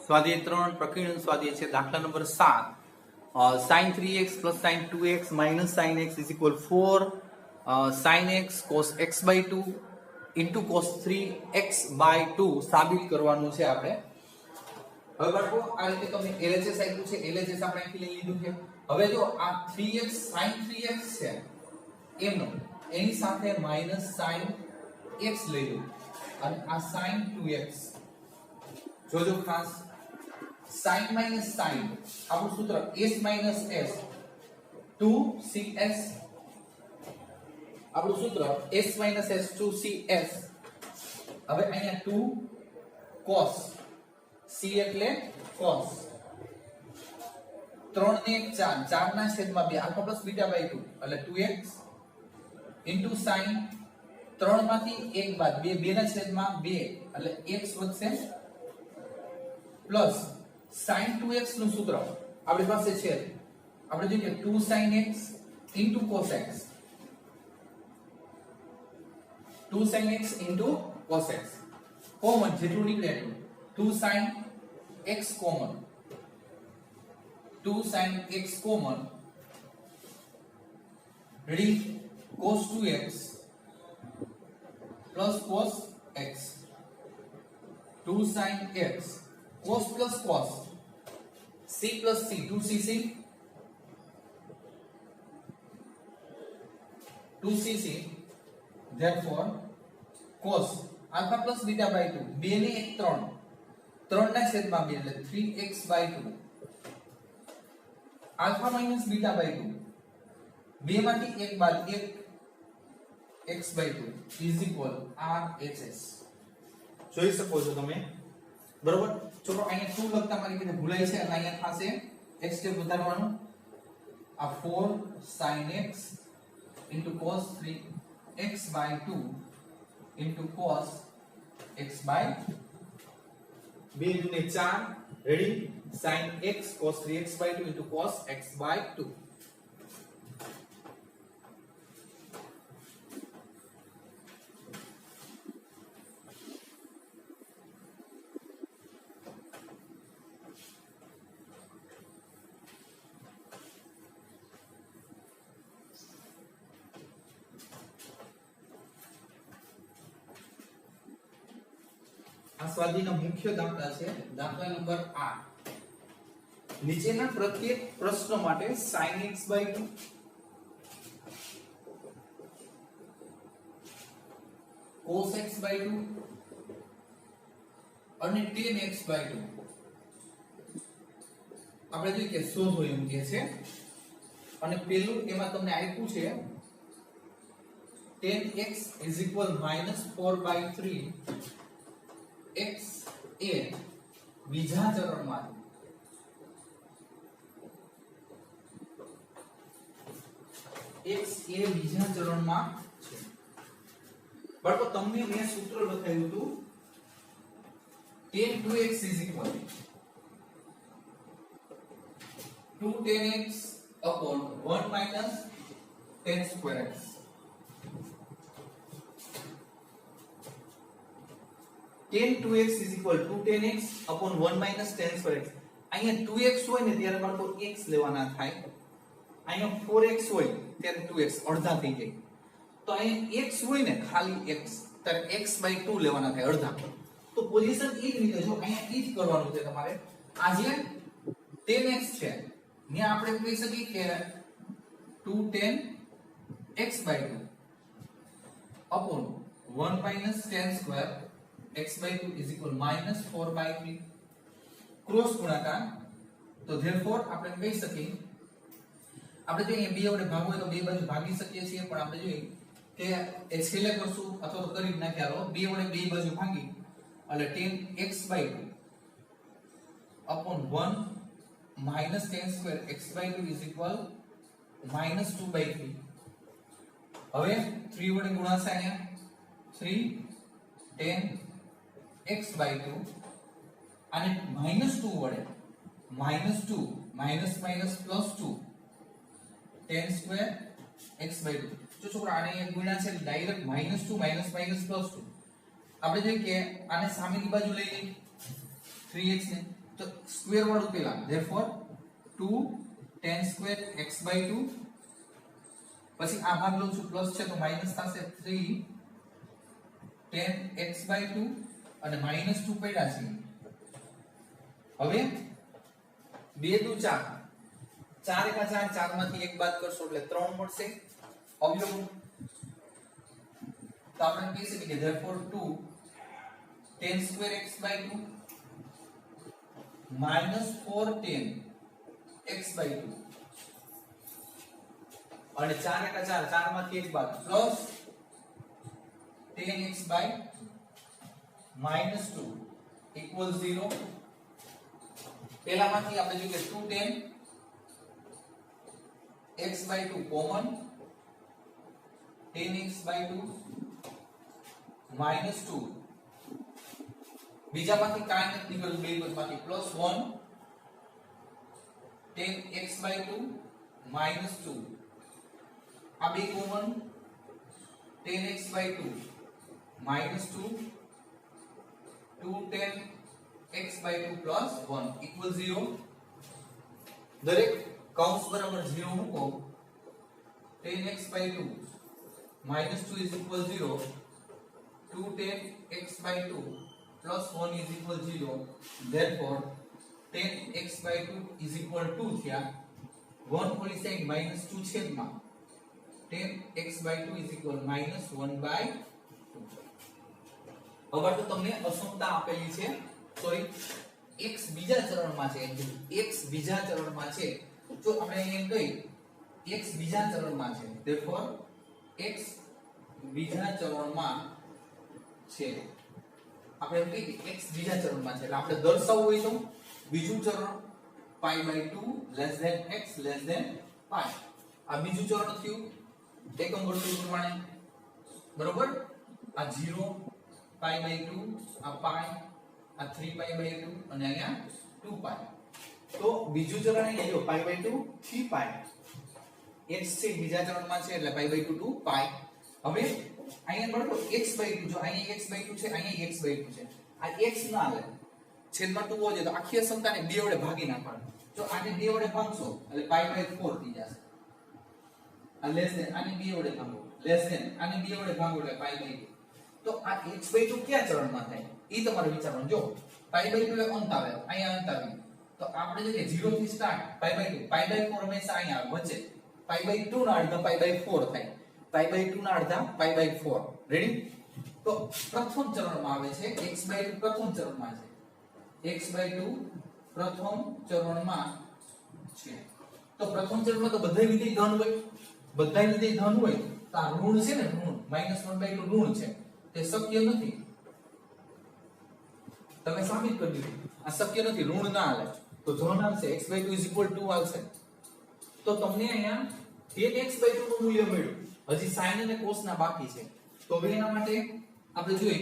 स्वाध्याय 3 प्रकीर्णन स्वाध्याय છે દાખલા number 7 sin 3x plus sin 2x minus sin x is equal 4 sin x cos x by 2 into cos 3x by 2 સાબિત કરવાનું છે આપણે. હવે બાળકો આ રીતે તમને LHS આપ્યું છે, LHS આપણે અહીંથી લઈ લીધું છે. હવે જો આ 3x sin 3x છે એમનો એની સાથે minus sin x લઈ લો અને આ sin 2x જોજો ખાસ sin minus sin આપણું સૂત્ર s minus s 2cs આપણું સૂત્ર s minus s 2cs. હવે અહીંયા 2 cos c એટલે cos 3 ને 4 4 ના છેદમાં 2 આલ્ફા પ્લસ બીટા બાય 2 એટલે 2x into sin 3 માંથી 1 બાદ 2 2 ના છેદમાં 2 એટલે x વધશે પ્લસ sin 2x નું સૂત્ર આપણી પાસે છે આપણે જોઈએ 2 sin x into cos x 2 sin x into cos x common જેટલું નીકળે એટલું 2 sin x common 2 sin x common ready cos 2x plus cos x 2 sin x cos plus cos c plus c 2cc 2cc therefore cos alpha plus beta by 2 2 ને 1 3 3 ના છેદમાં 2 એટલે 3x by 2 alpha minus beta by 2 2 માંથી 1 બાદ 1 x by 2 is equal RHS. જોઈ શકો છો તમે બરોબર. છોકરો અહીંયા 2 લખતા મારી કીધે ભૂલાય છે એટલે અહીંયા થાશે x સ્ટેપ વધારવાનું આ 4 sin x into cos 3x by 2 into cos x by 2 ગુણે 4 ready sin x cos 3x by 2 into cos x by 2. આ સ્વાધ્યાયનો મુખ્ય દાખલા છે દાખલા નંબર 8. નીચેના પ્રત્યેક પ્રશ્ન માટે sin x by 2 cos x by 2 અને tan x by 2 આપણે જોઈએ કે શોધો એમ કહે છે અને પેલું એમાં તમને આપ્યું છે tan x is equal -4 by 3 x એ બીજા ચરણમાં x એ બીજા ચરણમાં છે. બાળકો તમને મેં સૂત્ર લખાયું હતું tan 2x is equal to tan x upon 1 minus tan square x. tan 2x is equal to tan x upon 1 minus tan square x. અહીંયા 2x હોય ને ત્યારે બાળકો x લેવાના થાય, અહીંયા 4x હોય ત્યારે 2x અડધા થઈ જાય. તો અહીંયા x હોય ને ખાલી x ત્યારે x by 2 લેવાના થાય અડધા. તો પોઝિશન એ જ રીતે જો અહીંયા એ જ કરવાનું છે તમારે. આ જે tan x છે ને આપણે કહી શકીએ કે 2 tan x by 2 upon 1 minus tan square x by 2 is equal -4 by 3 cross ગુણાકાર. તો therefore આપણે કહી શકીએ આપણે જો અહીંયા 2 વડે ભાગવું હોય તો બે બાજુ ભાગી શકીએ છીએ, પણ આપણે જોઈએ કે એ છેલ્લે કરશું અથવા તો કરી નાખ્યા લો 2 વડે બે બાજુ ભાગી એટલે tan x by 2 upon 1 minus tan square x by 2 is equal -2 by 3. હવે 3 વડે ગુણાશે અહીંયા 3 tan x by 2 અને -2 વડે -2 minus minus plus 2 tan square x by 2. જો છોકરા આને એક ગુણ્યા છે ડાયરેક્ટ -2 minus minus plus 2 આપણે જોઈએ કે આને સામેની બાજુ લઈ લઈએ 3x ને તો સ્ક્વેર વાળું પેલા therefore 2 tan square x/2 પછી આ ભાગ લઉં છું પ્લસ છે તો માઈનસ થશે 3 tan x/2 અને -2 પડ્યા છે હવે 2 દુ 4 4 એકા 4 4 માંથી 1 બાદ કરશો એટલે 3 મળશે અવયવ તો આપણે કહી શકીએ કે therefore 2 tan square x/2 -4 tan x/2 અને 4 એકા 4 4 માંથી 1 બાદ પ્લસ tan x/2 -2 equals 0 પહેલામાંથી આપણે જોઈએ 2 tan x/2 common tan x/2 -2 બીજામાંથી કાંઈ નથી નીકળ્યું બે બાદમાંથી +1 tan x/2 -2 આ બે common tan x/2 -2 2 tan x/2 +1 equals 0 દરેક કૌંસ બરાબર 0 મૂકો tan x/2 -2 is equal 0 2 tan x/2 +1 is equal 0 therefore tan x/2 is equal to થયા 1 પોલી સાઈડ -2 છેદમાં tan x/2 is equal -1/2 હવે તો તમને અસમતા આપેલી છે સોરી x બીજા ચરણમાં છે x બીજા ચરણમાં છે જો આપણે એમ કહી x બીજા ચરણમાં છે therefore x બીજા ચરણમાં છે આપણે એમ કહી કે x બીજા ચરણમાં છે એટલે આપણે દર્શાવવું હોય તો બીજું ચરણ π/2 x π આ બીજું ચરણ થયું એકમ વર્તુળ પ્રમાણે બરોબર આ 0 π/2 આ π આ 3π/2 અને અહીંયા 2π તો બીજું ચરણ અહીંયા જો π/2 થી π x છે બીજા ચરણમાં છે એટલે π/2 to π હવે અહીંયા બરાબર x/2 જો અહીંયા x/2 છે અહીંયા x/2 છે આ x ના લે છેદમાં 2 હોય તો આખી અસમતાને 2 વડે ભાગી નાખવાનું જો આને 2 વડે ભાગશો એટલે π/4 થઈ જશે આ લેસ ધેન આને 2 વડે ભાગો લેસ ધેન આને 2 વડે ભાગો એટલે π/2 તો આ x/2 ક્યાં ચરણમાં થાય ઈ તમારે વિચારવાનું જો π/2 એટલે અંત આવે અહીંયા અંત આવી તો આપણે જો કે 0 થી સ્ટાર્ટ π/2 π/4 હંમેશા અહીંયા આવે વચ્ચે π/2 ના અડધા π/4 થાય π/2 ના અડધા π/4 રેડી તો પ્રથમ ચરણમાં આવે છે x/2 પ્રથમ ચરણમાં છે x/2 પ્રથમ ચરણમાં છે તો પ્રથમ ચરણમાં તો બધા વિધેય ધન હોય બધા વિધેય ધન હોય તો આ ઋણ છે ને ઋણ -1/2 ઋણ છે તે શક્ય નથી તમે સાબિત કરી દીધું આ શક્ય નથી ઋણ ના હાલે તો ધન આવશે x/2 2 આવશે તો તમને અહીંયા tan x/2 નું મૂલ્ય મળ્યું હજી sin અને cos ના બાકી છે તો હવે એના માટે આપણે જોઈએ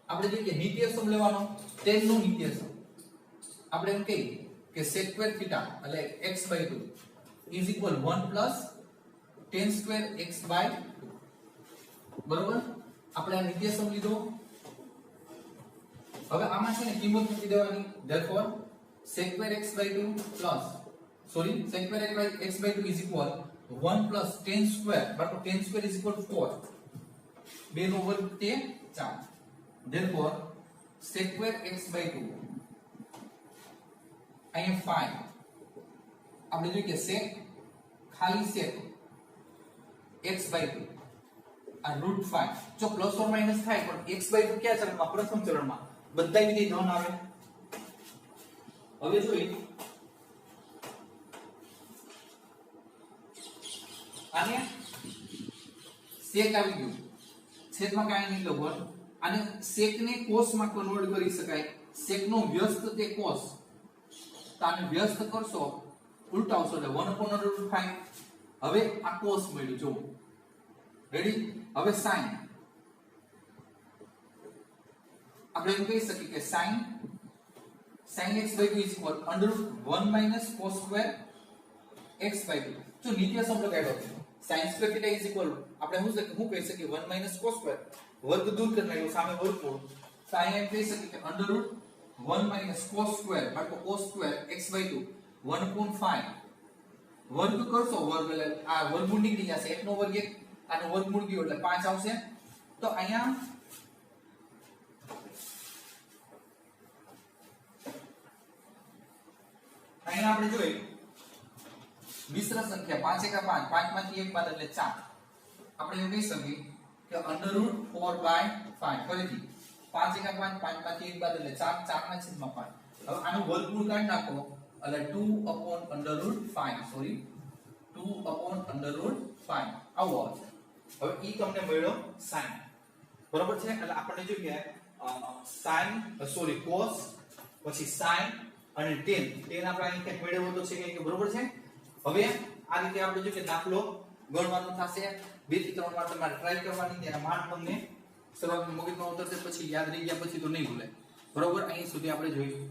આપણે જોઈએ કે નિત્યસમ લેવાનો tan નો નિત્યસમ આપણે એમ કહીએ કે sec² θ એટલે x/2 is equal 1 plus tan square x/2 બરોબર આપણે આ નિત્યસમ લીધો હવે આમાં છે ને કિંમત મૂકી દેવાની therefore sec² x/2 plus sorry sec² x/2 is equal 1 plus tan square બરાબર tan square is equal to 4 2 નો વર્ગ તે 4 therefore sec² x/2 અહીંયા 5 આપણે જોઈએ કે sec ખાલી sec x/2 આ √5 જો પ્લસ ઓર માઈનસ થાય પણ x/2 કયા ચરણમાં પ્રથમ ચરણમાં બધા વિધેય ધન આવે હવે જોઈએ આને sec આવી ગયું છેદમાં કાંઈ નહીં લખો અને sec ને cos માં કન્વર્ટ કરી શકાય sec નો વ્યસ્ત તે cos તો આને વ્યસ્ત કરશો ઉલટાવશો એટલે 1/√5 હવે આ cos મળ્યું જો રેડી હવે sin આપણે એમ કહી શકીએ કે sin x/2 is equal √1 - cos² x/2 જો નિત્યસમ લગાડ્યો sin square theta is equal આપણે શું કહી શકીએ 1 - cos સ્ક્વેર વર્ગ દૂર કરી નાખ્યો સામે વર્ગમૂળ તો અહીંયા એમ કહી શકીએ કે અંડર રૂટ 1 - cos સ્ક્વેર બાળકો cos સ્ક્વેર x/2 1/5 વર્ગ કરશો વર્ગ એટલે આ વર્ગમૂળ નીકળી જશે 1 નો વર્ગ 1 આનો વર્ગમૂળ ગયો એટલે 5 આવશે તો અહીંયા આપણે જોઈએ મિશ્ર સંખ્યા 5 * 5 5 માંથી 1 બાદ એટલે 4 આપણે એવું કહી શકીએ કે અંડર રૂટ 4/5 ફરીથી 5 * 5 5 માંથી 1 બાદ એટલે 4 4 ના છેદમાં 5 હવે આનું વર્ગમૂળ કાઢી નાખો એટલે 2/5 સોરી 2/5 આવો આવશે હવે ઈ તમને મળ્યો sin બરોબર છે એટલે આપણે જોઈએ sin સોરી cos પછી sin અને tan આપણે અહીં કંઈક મેળવ્યો તો છે કે બરોબર છે હવે આ રીતે આપણે જો કે દાખલો ગણવાનો થશે 2 થી 3 વાર તમારે ટ્રાય કરવાની તેના માન તમને શરૂઆતમાં મગજમાં ઉતરશે પછી યાદ રહી ગયા પછી તો નહીં ભૂલે બરોબર અહીં સુધી આપણે જોઈશું